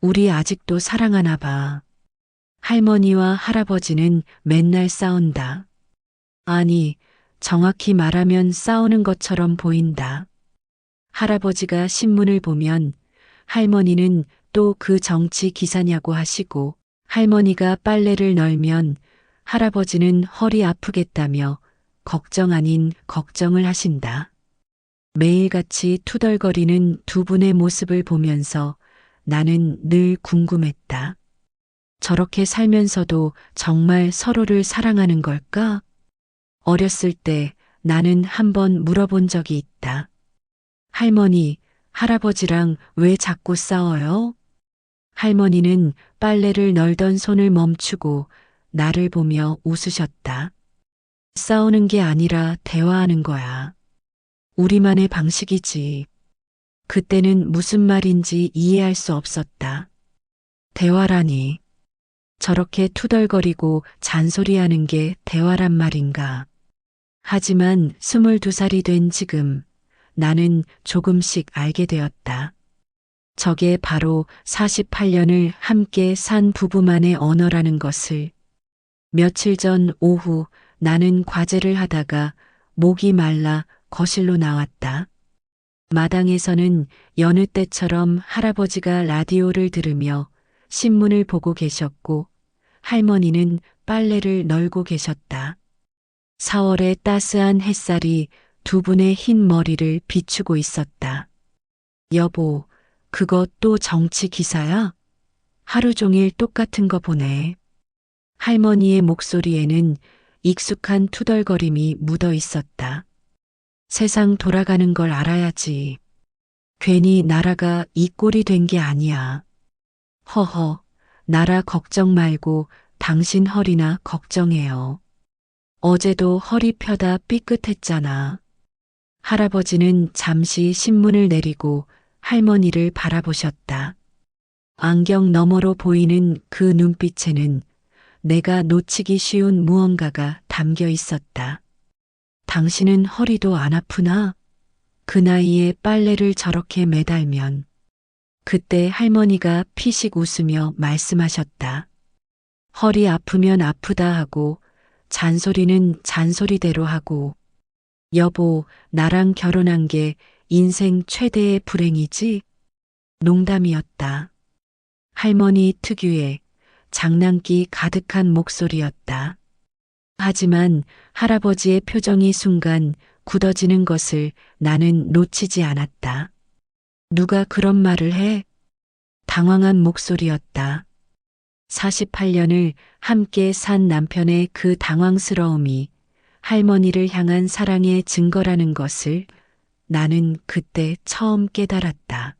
우리 아직도 사랑하나 봐. 할머니와 할아버지는 맨날 싸운다. 아니, 정확히 말하면 싸우는 것처럼 보인다. 할아버지가 신문을 보면 할머니는 또 그 정치 기사냐고 하시고, 할머니가 빨래를 널면 할아버지는 허리 아프겠다며 걱정 아닌 걱정을 하신다. 매일같이 투덜거리는 두 분의 모습을 보면서 나는 늘 궁금했다. 저렇게 살면서도 정말 서로를 사랑하는 걸까? 어렸을 때 나는 한번 물어본 적이 있다. 할머니, 할아버지랑 왜 자꾸 싸워요? 할머니는 빨래를 널던 손을 멈추고 나를 보며 웃으셨다. 싸우는 게 아니라 대화하는 거야. 우리만의 방식이지. 그때는 무슨 말인지 이해할 수 없었다. 대화라니. 저렇게 투덜거리고 잔소리하는 게 대화란 말인가. 하지만 22살이 된 지금 나는 조금씩 알게 되었다. 저게 바로 48년을 함께 산 부부만의 언어라는 것을. 며칠 전 오후 나는 과제를 하다가 목이 말라 거실로 나왔다. 마당에서는 여느 때처럼 할아버지가 라디오를 들으며 신문을 보고 계셨고 할머니는 빨래를 널고 계셨다. 4월의 따스한 햇살이 두 분의 흰 머리를 비추고 있었다. 여보, 그거 또 정치 기사야? 하루 종일 똑같은 거 보네. 할머니의 목소리에는 익숙한 투덜거림이 묻어 있었다. 세상 돌아가는 걸 알아야지. 괜히 나라가 이 꼴이 된 게 아니야. 허허, 나라 걱정 말고 당신 허리나 걱정해요. 어제도 허리 펴다 삐끗했잖아. 할아버지는 잠시 신문을 내리고 할머니를 바라보셨다. 안경 너머로 보이는 그 눈빛에는 내가 놓치기 쉬운 무언가가 담겨 있었다. 당신은 허리도 안 아프나? 그 나이에 빨래를 저렇게 매달면. 그때 할머니가 피식 웃으며 말씀하셨다. 허리 아프면 아프다 하고 잔소리는 잔소리대로 하고 여보, 나랑 결혼한 게 인생 최대의 불행이지? 농담이었다. 할머니 특유의 장난기 가득한 목소리였다. 하지만 할아버지의 표정이 순간 굳어지는 것을 나는 놓치지 않았다. 누가 그런 말을 해? 당황한 목소리였다. 48년을 함께 산 남편의 그 당황스러움이 할머니를 향한 사랑의 증거라는 것을 나는 그때 처음 깨달았다.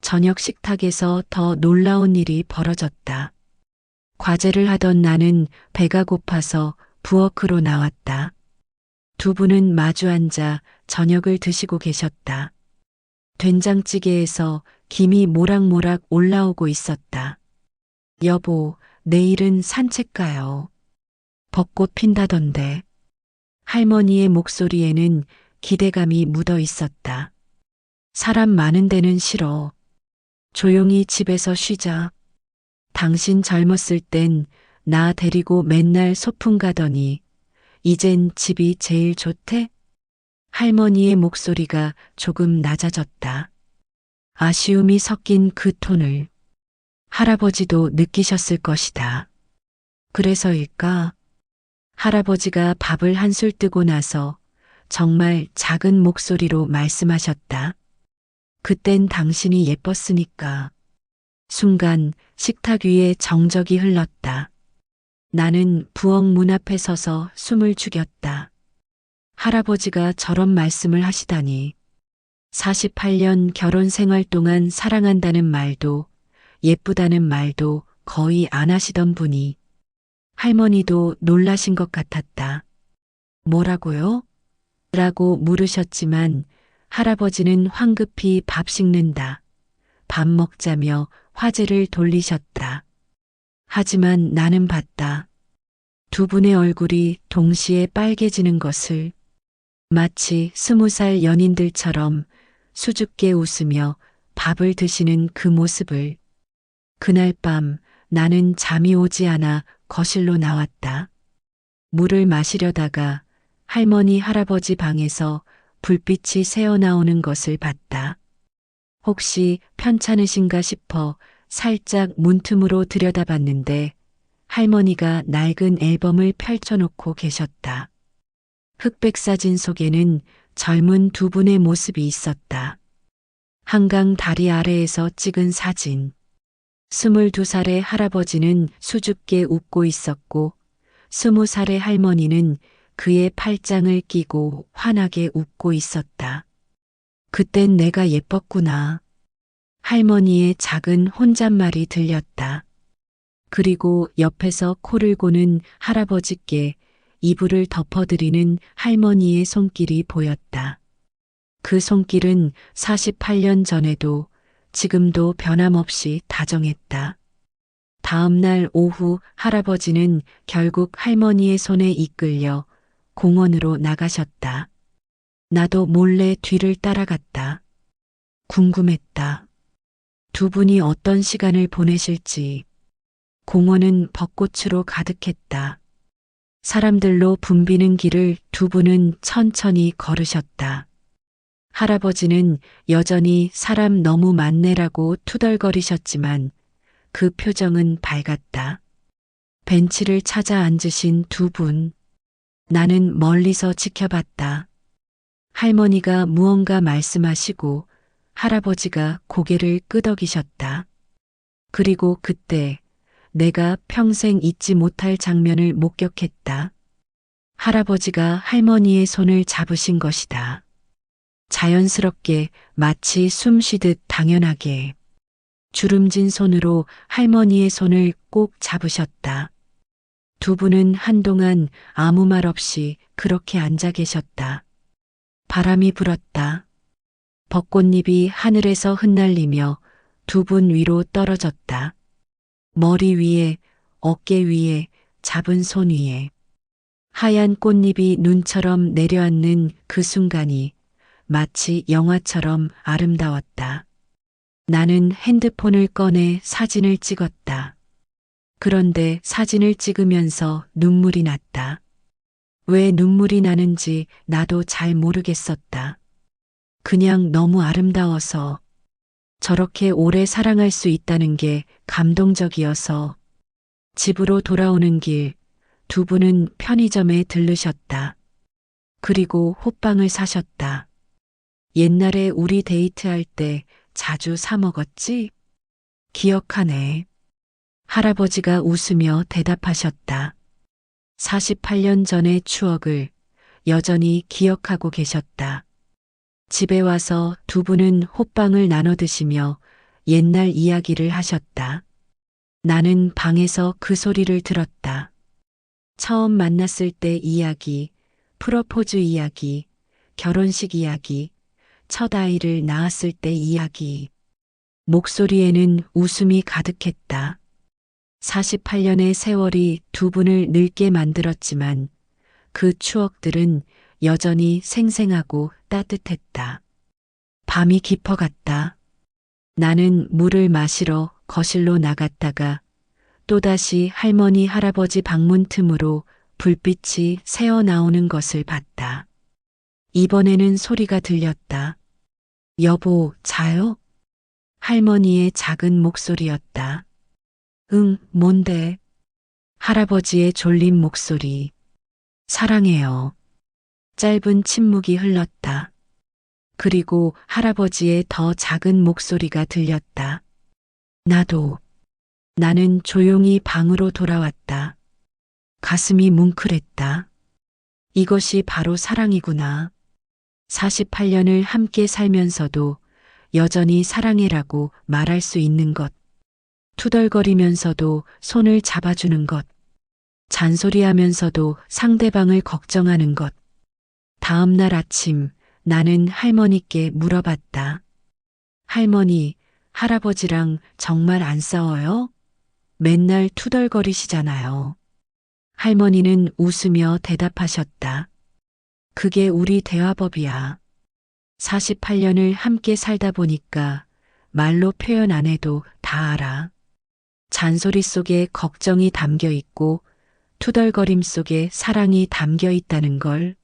저녁 식탁에서 더 놀라운 일이 벌어졌다. 과제를 하던 나는 배가 고파서 부엌으로 나왔다. 두 분은 마주 앉아 저녁을 드시고 계셨다. 된장찌개에서 김이 모락모락 올라오고 있었다. 여보, 내일은 산책 가요. 벚꽃 핀다던데. 할머니의 목소리에는 기대감이 묻어 있었다. 사람 많은 데는 싫어. 조용히 집에서 쉬자. 당신 젊었을 땐 나 데리고 맨날 소풍 가더니 이젠 집이 제일 좋대? 할머니의 목소리가 조금 낮아졌다. 아쉬움이 섞인 그 톤을 할아버지도 느끼셨을 것이다. 그래서일까? 할아버지가 밥을 한술 뜨고 나서 정말 작은 목소리로 말씀하셨다. 그땐 당신이 예뻤으니까. 순간 식탁 위에 정적이 흘렀다. 나는 부엌 문 앞에 서서 숨을 죽였다. 할아버지가 저런 말씀을 하시다니. 48년 결혼 생활 동안 사랑한다는 말도 예쁘다는 말도 거의 안 하시던 분이 할머니도 놀라신 것 같았다. 뭐라고요? 라고 물으셨지만 할아버지는 황급히 밥 식는다. 밥 먹자며 화제를 돌리셨다. 하지만 나는 봤다. 두 분의 얼굴이 동시에 빨개지는 것을 마치 20살 연인들처럼 수줍게 웃으며 밥을 드시는 그 모습을 그날 밤 나는 잠이 오지 않아 거실로 나왔다. 물을 마시려다가 할머니 할아버지 방에서 불빛이 새어나오는 것을 봤다. 혹시 편찮으신가 싶어 살짝 문틈으로 들여다봤는데 할머니가 낡은 앨범을 펼쳐놓고 계셨다. 흑백 사진 속에는 젊은 두 분의 모습이 있었다. 한강 다리 아래에서 찍은 사진. 22살의 할아버지는 수줍게 웃고 있었고 20살의 할머니는 그의 팔짱을 끼고 환하게 웃고 있었다. 그땐 내가 예뻤구나. 할머니의 작은 혼잣말이 들렸다. 그리고 옆에서 코를 고는 할아버지께 이불을 덮어드리는 할머니의 손길이 보였다. 그 손길은 48년 전에도 지금도 변함없이 다정했다. 다음 날 오후 할아버지는 결국 할머니의 손에 이끌려 공원으로 나가셨다. 나도 몰래 뒤를 따라갔다. 궁금했다. 두 분이 어떤 시간을 보내실지. 공원은 벚꽃으로 가득했다. 사람들로 붐비는 길을 두 분은 천천히 걸으셨다. 할아버지는 여전히 사람 너무 많네라고 투덜거리셨지만 그 표정은 밝았다. 벤치를 찾아 앉으신 두 분. 나는 멀리서 지켜봤다. 할머니가 무언가 말씀하시고 할아버지가 고개를 끄덕이셨다. 그리고 그때 내가 평생 잊지 못할 장면을 목격했다. 할아버지가 할머니의 손을 잡으신 것이다. 자연스럽게 마치 숨 쉬듯 당연하게 주름진 손으로 할머니의 손을 꼭 잡으셨다. 두 분은 한동안 아무 말 없이 그렇게 앉아 계셨다. 바람이 불었다. 벚꽃잎이 하늘에서 흩날리며 두 분 위로 떨어졌다. 머리 위에, 어깨 위에, 잡은 손 위에. 하얀 꽃잎이 눈처럼 내려앉는 그 순간이 마치 영화처럼 아름다웠다. 나는 핸드폰을 꺼내 사진을 찍었다. 그런데 사진을 찍으면서 눈물이 났다. 왜 눈물이 나는지 나도 잘 모르겠었다. 그냥 너무 아름다워서, 저렇게 오래 사랑할 수 있다는 게 감동적이어서. 집으로 돌아오는 길, 두 분은 편의점에 들르셨다. 그리고 호빵을 사셨다. 옛날에 우리 데이트할 때 자주 사 먹었지? 기억하네. 할아버지가 웃으며 대답하셨다. 48년 전의 추억을 여전히 기억하고 계셨다. 집에 와서 두 분은 호빵을 나눠 드시며 옛날 이야기를 하셨다. 나는 방에서 그 소리를 들었다. 처음 만났을 때 이야기, 프러포즈 이야기, 결혼식 이야기, 첫 아이를 낳았을 때 이야기. 목소리에는 웃음이 가득했다. 48년의 세월이 두 분을 늙게 만들었지만 그 추억들은 여전히 생생하고 따뜻했다. 밤이 깊어갔다. 나는 물을 마시러 거실로 나갔다가 또다시 할머니 할아버지 방문 틈으로 불빛이 새어나오는 것을 봤다. 이번에는 소리가 들렸다. 여보, 자요? 할머니의 작은 목소리였다. 응, 뭔데? 할아버지의 졸린 목소리. 사랑해요. 짧은 침묵이 흘렀다. 그리고 할아버지의 더 작은 목소리가 들렸다. 나도. 나는 조용히 방으로 돌아왔다. 가슴이 뭉클했다. 이것이 바로 사랑이구나. 48년을 함께 살면서도 여전히 사랑해라고 말할 수 있는 것. 투덜거리면서도 손을 잡아주는 것. 잔소리하면서도 상대방을 걱정하는 것. 다음 날 아침 나는 할머니께 물어봤다. 할머니, 할아버지랑 정말 안 싸워요? 맨날 투덜거리시잖아요. 할머니는 웃으며 대답하셨다. 그게 우리 대화법이야. 48년을 함께 살다 보니까 말로 표현 안 해도 다 알아. 잔소리 속에 걱정이 담겨 있고 투덜거림 속에 사랑이 담겨 있다는 걸.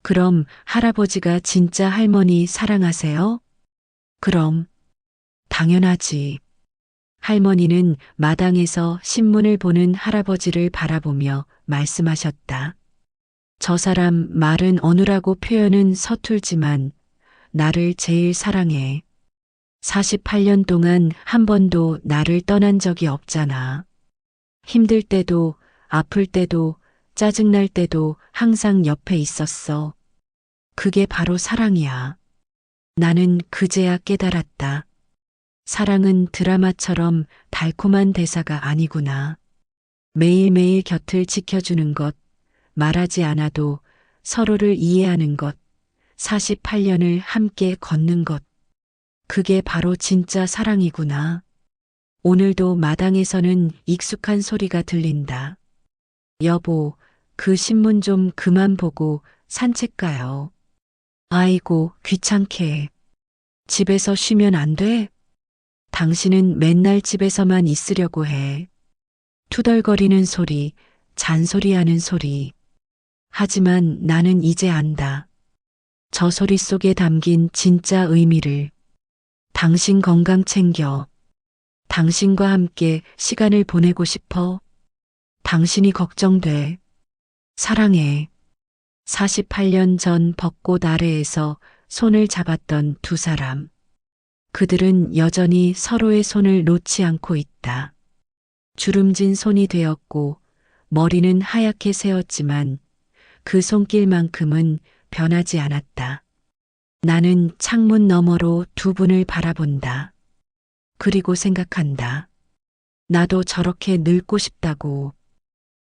그럼 할아버지가 진짜 할머니 사랑하세요? 그럼, 당연하지. 할머니는 마당에서 신문을 보는 할아버지를 바라보며 말씀하셨다. 저 사람 말은 어느라고 표현은 서툴지만 나를 제일 사랑해. 48년 동안 한 번도 나를 떠난 적이 없잖아. 힘들 때도, 아플 때도, 짜증날 때도 항상 옆에 있었어. 그게 바로 사랑이야. 나는 그제야 깨달았다. 사랑은 드라마처럼 달콤한 대사가 아니구나. 매일매일 곁을 지켜주는 것, 말하지 않아도 서로를 이해하는 것, 48년을 함께 걷는 것. 그게 바로 진짜 사랑이구나. 오늘도 마당에서는 익숙한 소리가 들린다. 여보, 그 신문 좀 그만 보고 산책 가요. 아이고, 귀찮게. 집에서 쉬면 안 돼? 당신은 맨날 집에서만 있으려고 해. 투덜거리는 소리, 잔소리하는 소리. 하지만 나는 이제 안다. 저 소리 속에 담긴 진짜 의미를. 당신 건강 챙겨. 당신과 함께 시간을 보내고 싶어. 당신이 걱정돼. 사랑해. 48년 전 벚꽃 아래에서 손을 잡았던 두 사람. 그들은 여전히 서로의 손을 놓지 않고 있다. 주름진 손이 되었고 머리는 하얗게 새었지만 그 손길만큼은 변하지 않았다. 나는 창문 너머로 두 분을 바라본다. 그리고 생각한다. 나도 저렇게 늙고 싶다고.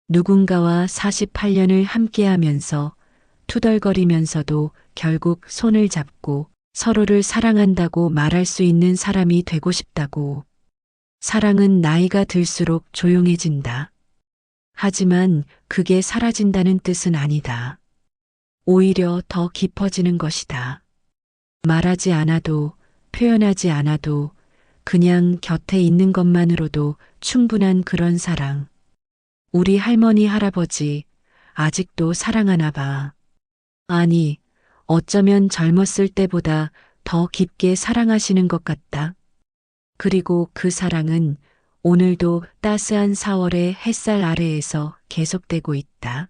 누군가와 48년을 함께하면서 투덜거리면서도 결국 손을 잡고 서로를 사랑한다고 말할 수 있는 사람이 되고 싶다고. 사랑은 나이가 들수록 조용해진다. 하지만 그게 사라진다는 뜻은 아니다. 오히려 더 깊어지는 것이다. 말하지 않아도, 표현하지 않아도, 그냥 곁에 있는 것만으로도 충분한 그런 사랑. 우리 할머니, 할아버지, 아직도 사랑하나 봐. 아니, 어쩌면 젊었을 때보다 더 깊게 사랑하시는 것 같다. 그리고 그 사랑은 오늘도 따스한 4월의 햇살 아래에서 계속되고 있다.